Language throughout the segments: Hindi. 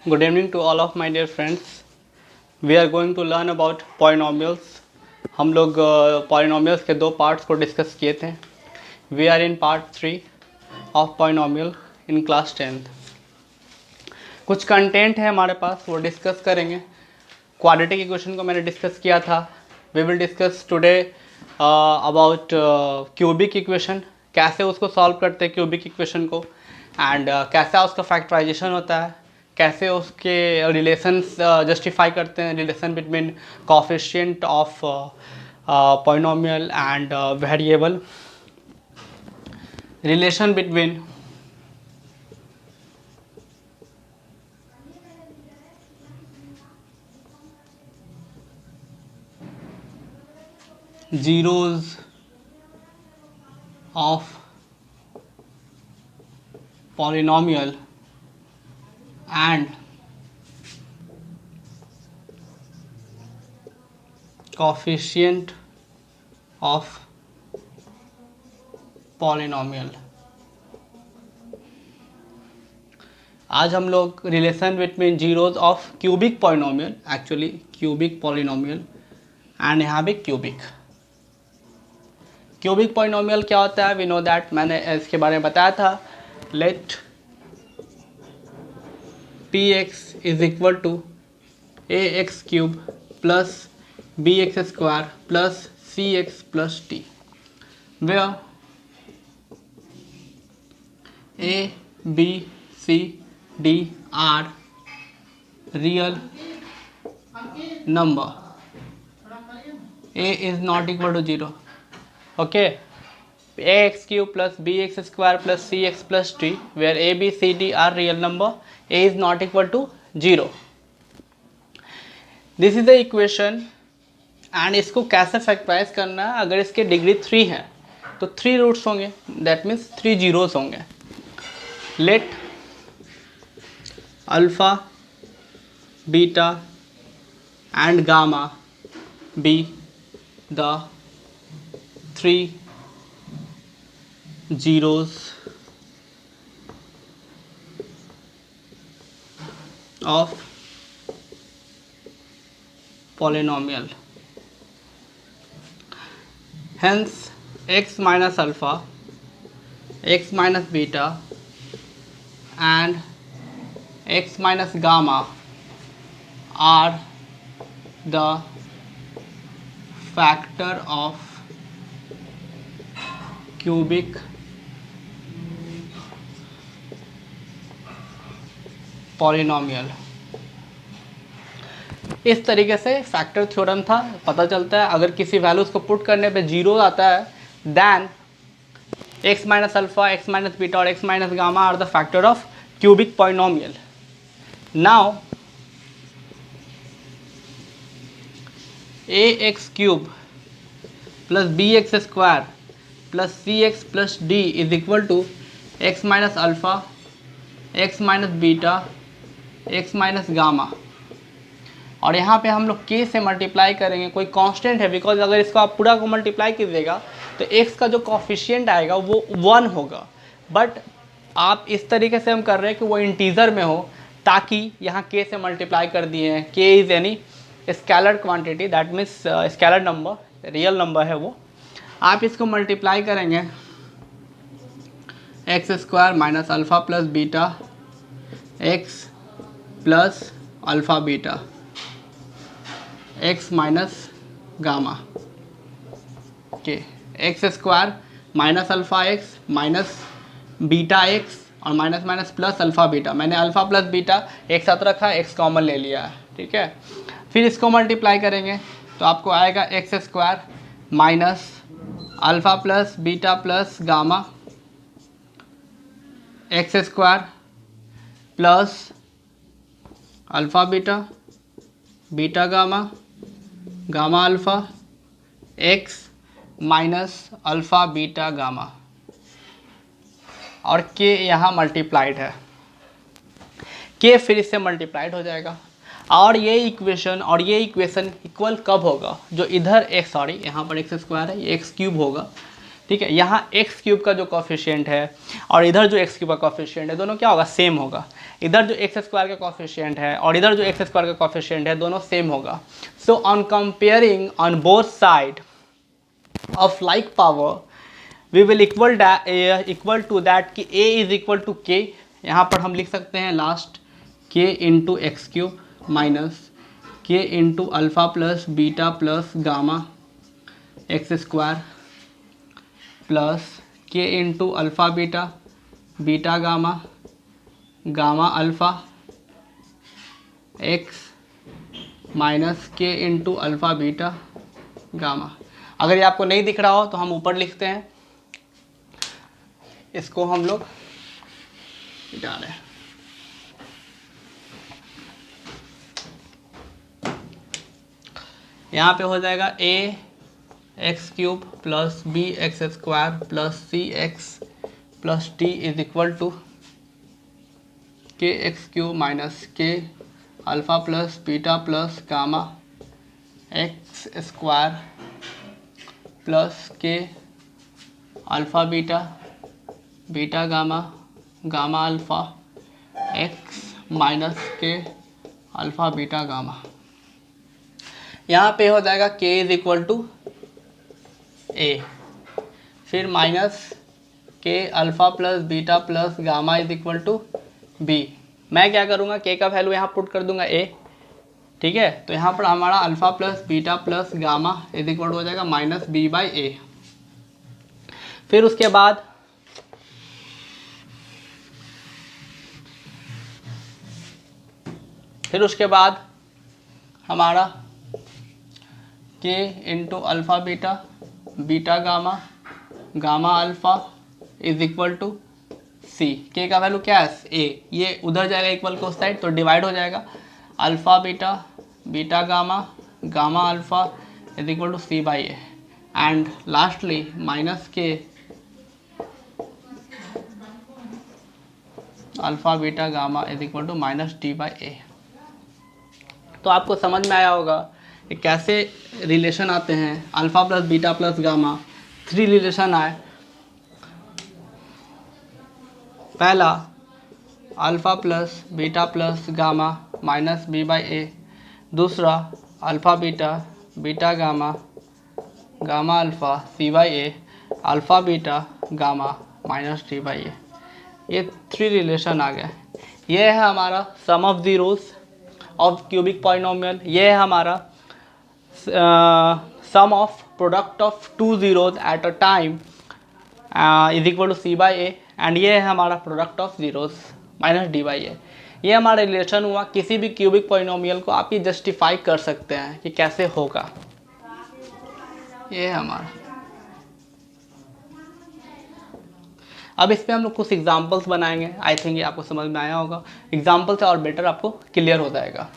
Good evening to all of my dear friends. We are going to learn about polynomials. हम लोग polynomials के दो पार्ट्स को डिस्कस किए थे. We are in part 3 of polynomial in class 10th. कुछ कंटेंट है हमारे पास, वो डिस्कस करेंगे. क्वाड्रेटिक इक्वेशन को मैंने डिस्कस किया था. We will discuss today about cubic equation, कैसे उसको सॉल्व करते हैं क्यूबिक इक्वेशन को, एंड कैसा उसका फैक्टराइजेशन होता है, कैसे उसके रिलेशंस जस्टिफाई करते हैं, relation between coefficient of polynomial and variable, relation between zeros of polynomial and coefficient of polynomial. आज हम लोग relation between zeros of cubic polynomial, actually cubic polynomial and यहाँ भी क्यूबिक पॉलिनोमियल क्या होता है, वी नो दैट, मैंने इसके बारे में बताया था. Let p x is equal to a x cube plus b x square plus c x plus t, where a b c d are real number. A is not equal to 0. Okay, ax cube plus bx square plus cx plus t, where a b c d are real number, a is not equal to 0. This is the equation. And इसको कैसे फैक्टराइज करना है, अगर इसके डिग्री 3 है तो 3 रूट्स होंगे, दैट मीन्स 3 जीरोस होंगे. Let alpha beta and gamma be the 3 zeros of polynomial. Hence x minus alpha, x minus beta and x minus gamma are the factor of cubic polynomial. इस तरीके से फैक्टर थ्योरम था. पता चलता है अगर किसी वैल्यूज को पुट करने पे जीरो आता है, then x minus alpha, x minus beta और x minus gamma are the factor of cubic polynomial. Now a x cube plus b x square plus c x plus d is equal to x minus alpha, x minus beta, x minus gamma. और यहाँ पे हम लोग के से मल्टीप्लाई करेंगे, कोई कांस्टेंट है, बिकॉज अगर इसको आप पूरा को मल्टीप्लाई कीजिएगा तो एक्स का जो कोएफिशिएंट आएगा वो 1 होगा. बट आप इस तरीके से हम कर रहे हैं कि वो इंटीजर में हो, ताकि यहाँ के से मल्टीप्लाई कर दिए हैं. K is any scalar quantity, that means scalar number, real number है वो. आप इसको मल्टीप्लाई करेंगे x square minus alpha plus beta x plus alpha beta x minus gamma के, x square minus alpha x minus beta x और minus minus plus alpha beta. मैंने अल्फ़ा प्लस बीटा एक साथ रखा, एक्स कॉमन ले लिया है, ठीक है. फिर इसको मल्टीप्लाई करेंगे तो आपको आएगा x square minus alpha plus beta plus gamma x square plus alpha beta, beta gamma, gamma alpha x minus alpha beta gamma, और के यहाँ मल्टीप्लाइड है. के फिर इससे मल्टीप्लाइड हो जाएगा. और ये इक्वेशन और ये इक्वेशन इक्वल कब होगा, जो इधर एक्स, सॉरी यहाँ पर एक्स स्क्वायर है, ये एक्स क्यूब होगा, ठीक है. यहाँ एक्स क्यूब का जो कोफिशिएंट है और इधर जो एक्स क्यूब का कोफिशिएंट है, दोनों क्या होगा, सेम होगा. इधर जो एक्स स्क्वायर का कॉफिशिएंट है और इधर जो एक्स स्क्वायर का कॉफिशिएंट है दोनों सेम होगा. So on comparing on both side of like power we will equal to that कि a is equal to k. यहाँ पर हम लिख सकते हैं last k into x cube minus k into alpha plus beta plus gamma x square plus k into alpha beta beta gamma gamma alpha x minus k into alpha beta gamma. अगर ये आपको नहीं दिख रहा हो तो हम ऊपर लिखते हैं, इसको हम लोग मिटा रहे हैं. यहाँ पे हो जाएगा a x cube plus b x square plus c x plus d is equal to k x cube minus k alpha plus beta plus gamma x square plus k alpha beta beta gamma gamma alpha x minus k alpha beta gamma. यहाँ पे हो जाएगा k is equal to a, फिर minus k alpha plus beta plus gamma is equal to b. मैं क्या करूँगा, k का वैल्यू यहाँ पुट कर दूंगा a. ठीक है, तो यहाँ पर हमारा alpha plus beta plus gamma is equal हो जाएगा माइनस बी बाई ए. फिर उसके बाद हमारा k into alpha beta beta gamma gamma alpha is equal to c. K का वैल्यू क्या है a, ये उधर जाएगा इक्वल को उस साइड तो डिवाइड हो जाएगा. Alpha beta beta gamma gamma alpha is equal to c by a and lastly minus k alpha beta gamma is equal to minus d by a. तो आपको समझ में आया होगा कि कैसे रिलेशन आते हैं. Alpha plus beta plus gamma 3 relation आए. पहला alpha plus beta plus gamma minus b by a. दूसरा alpha beta beta gamma gamma alpha c by a alpha beta gamma minus d by a. ये 3 रिलेशन आ गए. ये है हमारा sum of zeros of cubic polynomial. ये है हमारा sum of product of 2 zeros at a time is equal to c by a and ये है हमारा product of zeros minus d by a. ये हमारा रिलेशन हुआ. किसी भी क्यूबिक पॉलिनोमियल को आप ये जस्टिफाई कर सकते हैं कि कैसे होगा. ये है हमारा. अब इस पर हम लोग कुछ एग्जाम्पल्स बनाएंगे. आई थिंक ये आपको समझ में आया होगा. एग्जाम्पल से और बेटर आपको क्लियर हो जाएगा.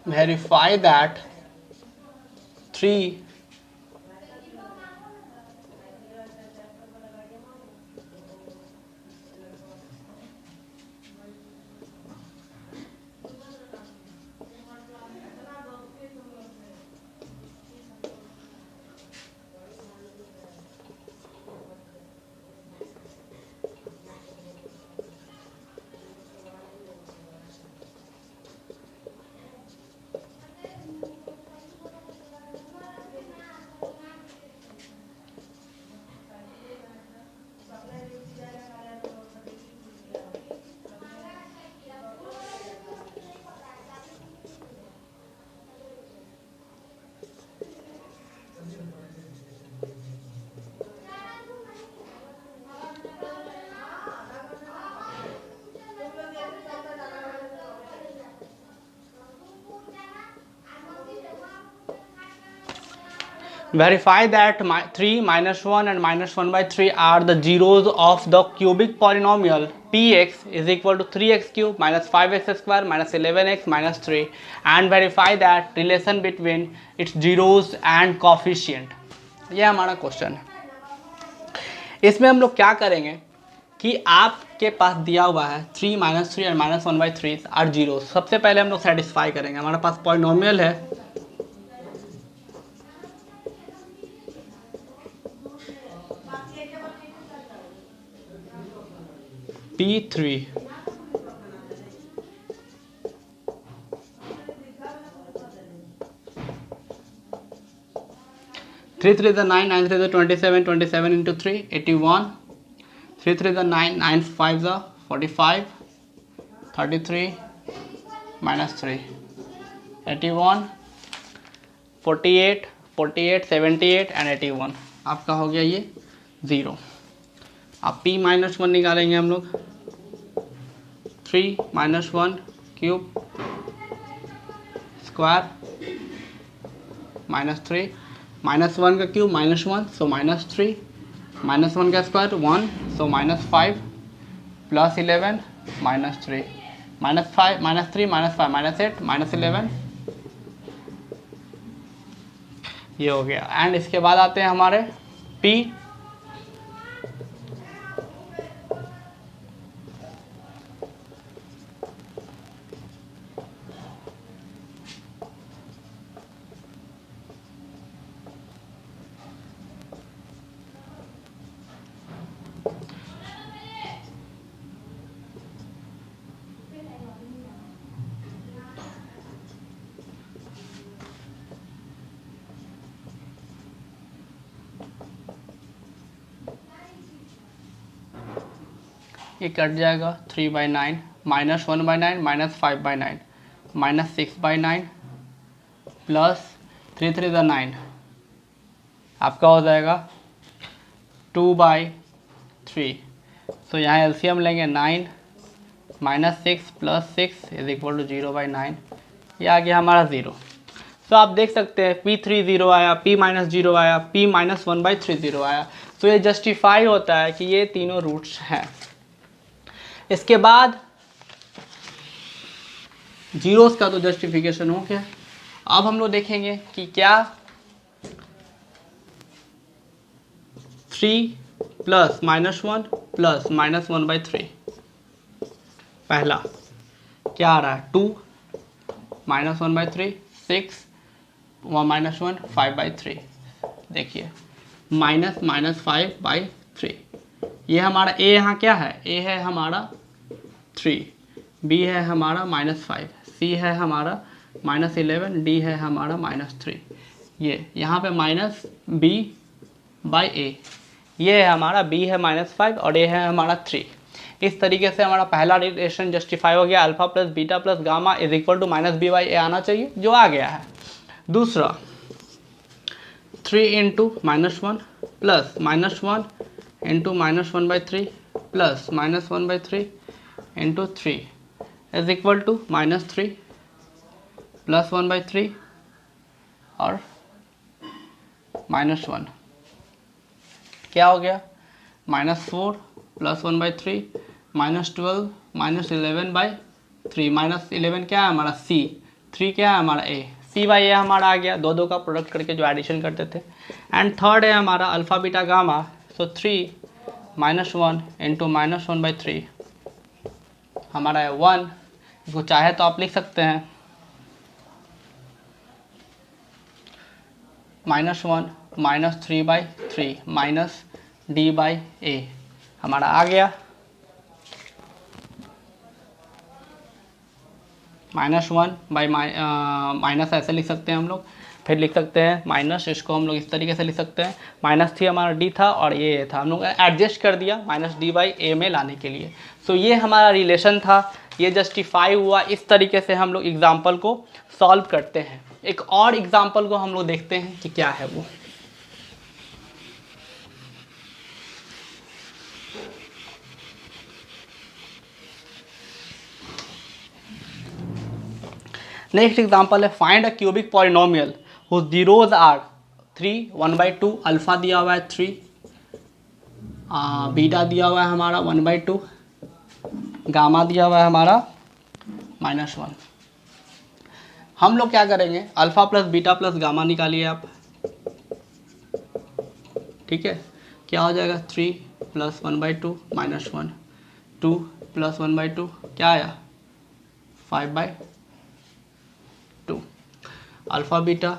Verify that 3 Verify that 3 minus 1 and minus 1 by 3 are the zeros of the cubic polynomial px is equal to 3x cube minus 5x square minus 11x minus 3 and verify that relation between its zeros and coefficient. ये हमारा क्वेश्चन है. इसमें हम लोग क्या करेंगे कि आपके पास दिया हुआ है 3 माइनस 3 और माइनस 1 बाई 3 आर जीरो. सबसे पहले हम लोग सेटिस्फाई करेंगे. हमारे पास पॉलिनोमियल है P3 3 3 the 9 9 3 the 27 27 into 3 81 3 3 the 9 9 5 the 45 33 minus 3 81 48 48 78 and 81 आपका हो गया ये 0. अब p माइनस 1 निकालेंगे हम लोग. 3 minus 1 cube square minus 3 minus 1 का cube minus 1 so minus 3 minus 1 का square 1 so minus 5 plus 11 minus 3 minus 5 minus 3 minus 5 minus 8 minus 11. ये हो गया. एंड इसके बाद आते हैं हमारे p. ये कट जाएगा 3/9 minus 1/9 minus 5/9 minus 6/9 plus 3 3 the 9 आपका हो जाएगा 2/3. तो यहाँ एलसीएम लेंगे 9 minus 6 plus 6 is equal to 0/9. ये आ गया हमारा 0. तो आप देख सकते हैं P3 0 आया, P माइनस 0 आया, P माइनस 1/3 0 आया. तो ये जस्टिफाई होता है कि ये तीनों रूट्स हैं. इसके बाद जीरोस का तो जस्टिफिकेशन हो गया. अब हम लोग देखेंगे कि क्या 3 प्लस माइनस 1 प्लस माइनस 1/3 पहला क्या आ रहा है 2 माइनस 1/3 6 माइनस 1 5/3. देखिए माइनस माइनस 5/3. ये हमारा a यहाँ क्या है a है हमारा 3 b है हमारा माइनस 5 c है हमारा माइनस 11 d है हमारा माइनस 3. ये यहाँ पे माइनस b/a. ये है हमारा b है माइनस 5 और a है हमारा 3. इस तरीके से हमारा पहला रिलेशन जस्टिफाई हो गया. Alpha plus beta plus gamma is equal to minus b/a आना चाहिए जो आ गया है. दूसरा 3 into minus 1 plus minus 1 into minus 1/3 plus minus 1/3 into 3 is equal to minus 3 plus 1/3 और माइनस 1. क्या हो गया minus 4 plus 1/3 minus 12 minus 11/3 minus 11 क्या है हमारा c 3 क्या है हमारा a c/a हमारा आ गया. दो का प्रोडक्ट करके जो एडिशन करते थे. एंड थर्ड है हमारा अल्फा बीटा गामा. तो 3 माइनस 1 इंटू माइनस 1/3 हमारा है 1. इसको चाहे तो आप लिख सकते हैं माइनस 1 माइनस 3/3 माइनस d/a हमारा आ गया. माइनस 1 बाई माइनस ऐसे लिख सकते हैं हम लोग. फिर लिख सकते हैं माइनस, इसको हम लोग इस तरीके से लिख सकते हैं माइनस 3 हमारा d था और ये था. हम लोग एडजस्ट कर दिया माइनस d/a में लाने के लिए. सो ये हमारा रिलेशन था. ये जस्टिफाई हुआ. इस तरीके से हम लोग एग्जाम्पल को सॉल्व करते हैं. एक और एग्जाम्पल को हम लोग देखते हैं कि क्या है वो. नेक्स्ट एग्जाम्पल है find a cubic polynomial whose zeros are 3 1/2, alpha दिया हुआ है 3, बीटा दिया हुआ है हमारा 1/2, गामा दिया हुआ है हमारा -1। हम लोग क्या करेंगे, alpha plus beta plus gamma निकालिए आप, ठीक है। क्या हो जाएगा 3 + 1/2 -1, 2 + 1/2 क्या आया 5/2। Alpha beta,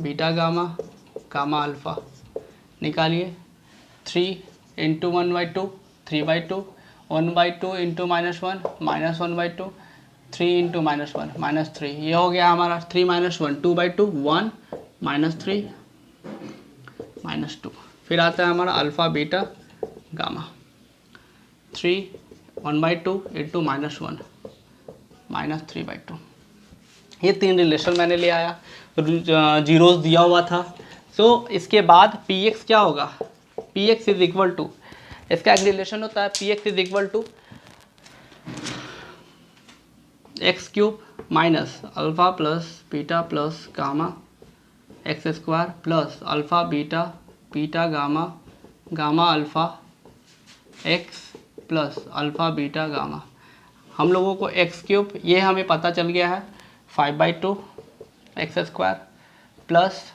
beta gamma, gamma alpha निकालिए। 3 × 1/2 3/2, 1/2 × -1 -1/2, 3 × -1 -3, ये हो गया हमारा 3 - 1 2/2, 1 -3 -2। फिर आता है हमारा अल्फ़ा बीटा गामा, 3 1/2 × -1 -3/2। ये 3 रिलेशन मैंने ले आया, जीरोस दिया हुआ था। सो इसके बाद px क्या होगा, px इज इक्वल टू, इसका एक रिलेशन होता है px is equal to x³ minus alpha plus beta plus gamma x² plus alpha beta beta gamma gamma alpha x plus alpha beta gamma. हम लोगों को x³ ये हमें पता चल गया है 5/2 x² प्लस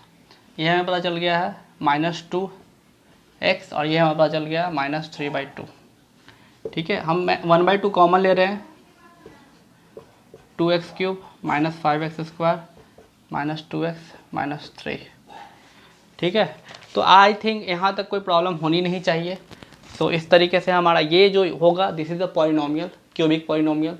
ये हमें पता चल गया है -2x और ये हमें पता चल गया -3/2। ठीक है, हम 1/2 कॉमन ले रहे हैं, 2x³ - 5x² -2x -3। ठीक है, तो आई थिंक यहाँ तक कोई प्रॉब्लम होनी नहीं चाहिए। सो इस तरीके से हमारा ये जो होगा, this is the polynomial, cubic polynomial,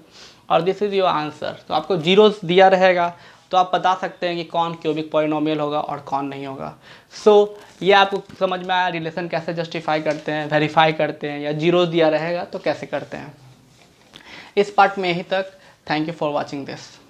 और दिस इज़ योर आंसर। तो आपको जीरोस दिया रहेगा तो आप बता सकते हैं कि कौन क्यूबिक पॉलिनोमियल होगा और कौन नहीं होगा। सो ये आपको समझ में आया, रिलेशन कैसे जस्टिफाई करते हैं, वेरीफाई करते हैं, या जीरो दिया रहेगा तो कैसे करते हैं। इस पार्ट में यहीं तक। Thank you for watching this.